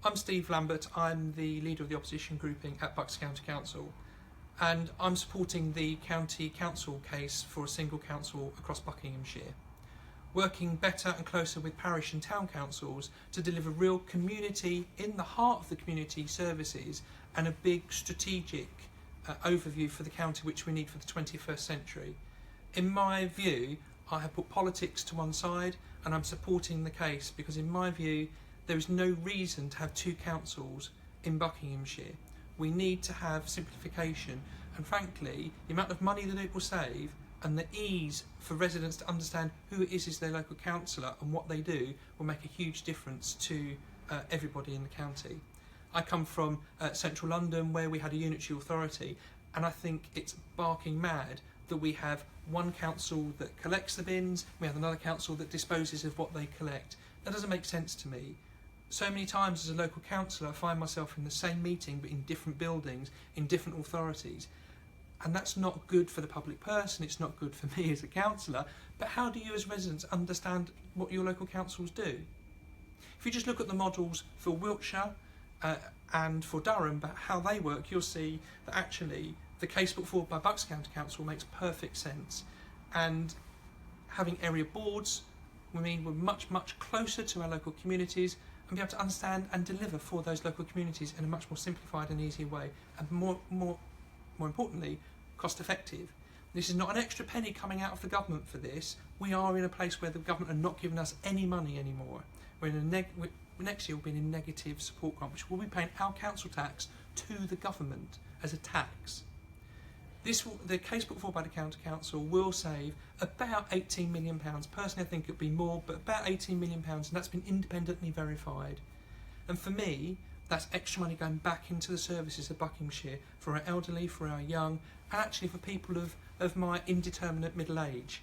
I'm Steve Lambert. I'm the leader of the opposition grouping at Buckinghamshire County Council, and I'm supporting the County Council case for a single council across Buckinghamshire, working better and closer with parish and town councils to deliver real community, in the heart of the community, services and a big strategic overview for the county which we need for the 21st century. In my view, I have put politics to one side and I'm supporting the case because in my view there is no reason to have two councils in Buckinghamshire. We need to have simplification, and frankly the amount of money that it will save and the ease for residents to understand who it is their local councillor and what they do will make a huge difference to everybody in the county. I come from central London where we had a unitary authority, and I think it's barking mad that we have one council that collects the bins, we have another council that disposes of what they collect. That doesn't make sense to me. So many times as a local councillor I find myself in the same meeting but in different buildings, in different authorities, and that's not good for the public person, it's not good for me as a councillor. But how do you as residents understand what your local councils do? If you just look at the models for Wiltshire and for Durham, but how they work, you'll see that actually the case put forward by Bucks County Council makes perfect sense. And having area boards will mean we're much closer to our local communities and be able to understand and deliver for those local communities in a much more simplified and easier way, and more importantly, cost effective. This is not an extra penny coming out of the government for this. We are in a place where the government are not giving us any money anymore. Next year we'll be in a negative support grant, which will be paying our council tax to the government as a tax. The case put forward by the County Council will save about £18 million. Personally, I think it would be more, but about £18 million, and that's been independently verified. And for me, that's extra money going back into the services of Buckinghamshire for our elderly, for our young, and actually for people of my indeterminate middle age.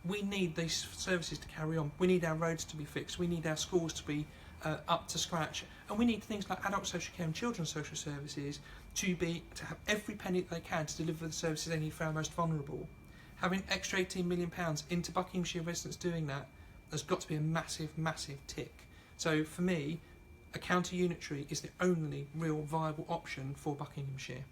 We need these services to carry on. We need our roads to be fixed. We need our schools to be up to scratch, and we need things like adult social care and children's social services to have every penny that they can to deliver the services they need for our most vulnerable. Having extra £18 million into Buckinghamshire residents doing that has got to be a massive tick. So for me, a county unitary is the only real viable option for Buckinghamshire.